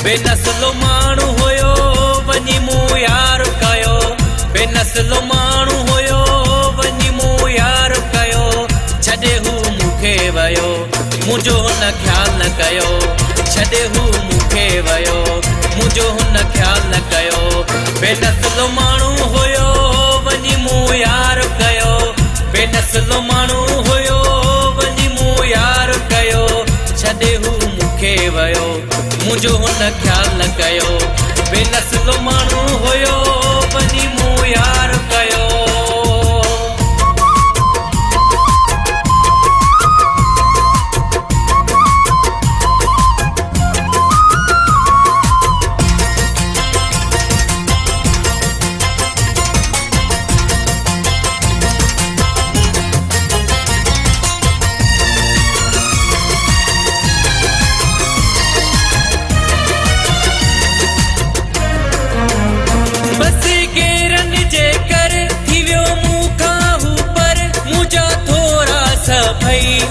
बेनस्लो माण्हू हुयो वञी मूं यार कयो बेनस्लो माण्हू हुयो वञी मूं यार कयो छॾे हू मूंखे वियो मुंहिंजो हुन ख़्याल न कयो छॾे हू मूंखे वियो मुंहिंजो हुन ख़्याल न कयो बेनस्लो माण्हू हुयो वञी मूं यार कयो बेनस्लो माण्हू हुयो वञी मूं यार कयो छॾे हू मूंखे वियो मुंहिंजो हुन ख़्याल न कयो बेनस्लो माण्हू हुयो वञी मूं यार कयो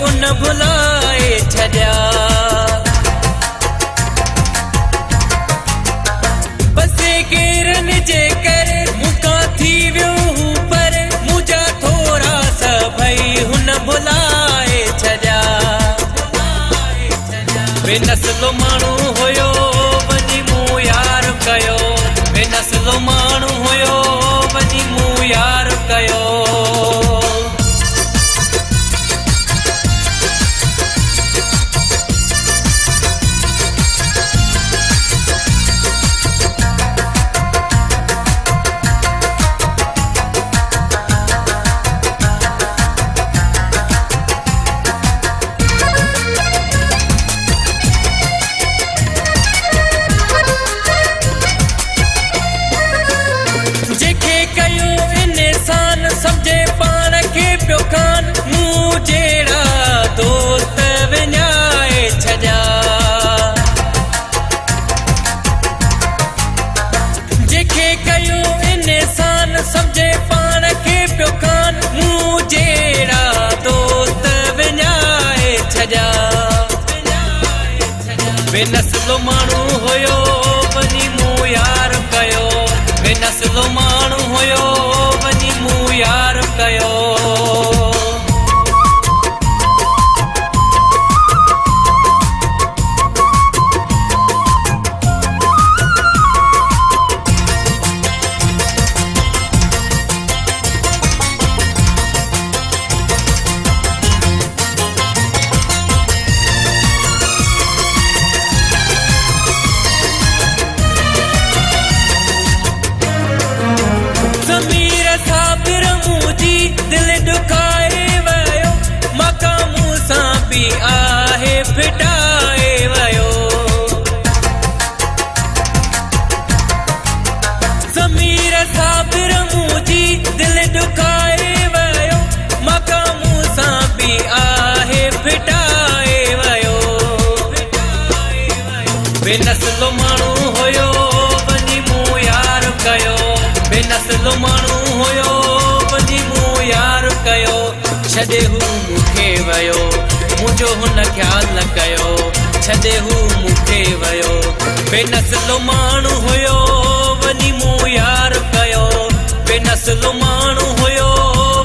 उन भुलाए छॾिया बसे गेरन जे करे मूंखां थी वियो हू पर मुंहिंजा थोरा सभई हुन भुलाए छॾिया बेनस्लो माण्हू हुयो वञी मूं यार कयो बेनस्लो माण्हू हुयो वञी मूं यार कयो समझे पाण खे पियो कान मूं जहिड़ा दोस्त विञाए छॾिया जंहिंखे कयो इंसान समझे पाण खे पियो कान मूं जहिड़ा दोस्त विञाए छॾिया बेनस्लो माण्हू हुयो वञी मूं यार कयो बेनस्लो माण्हू हुयो वञी मूं यार कयो दिल दुखाए वियो मक़ामूं सां बि आहे फिटाए वियो ज़मीर साबिर मुंहिंजी दिल दुखाए वियो मक़ामूं सां बि आहे फिटाए वियो बेनस्लो माण्हू हुयो वञी मूं यार कयो बेनस्लो माण्हू हुयो वञी मूं यार कयो छॾे हू मूंखे वियो मुंहिंजो हुन ख़्याल न कयो छॾे हू मूंखे वियो बेनस्लो माण्हू हुयो वञी मूं यार कयो बेनस्लो माण्हू हुयो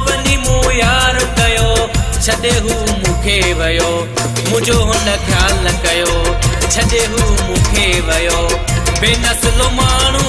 वञी मूं यार कयो छॾे हू मूंखे वियो मुंहिंजो हुन ख़्याल न कयो छॾे हू मूंखे वियो बेनस्लो माण्हू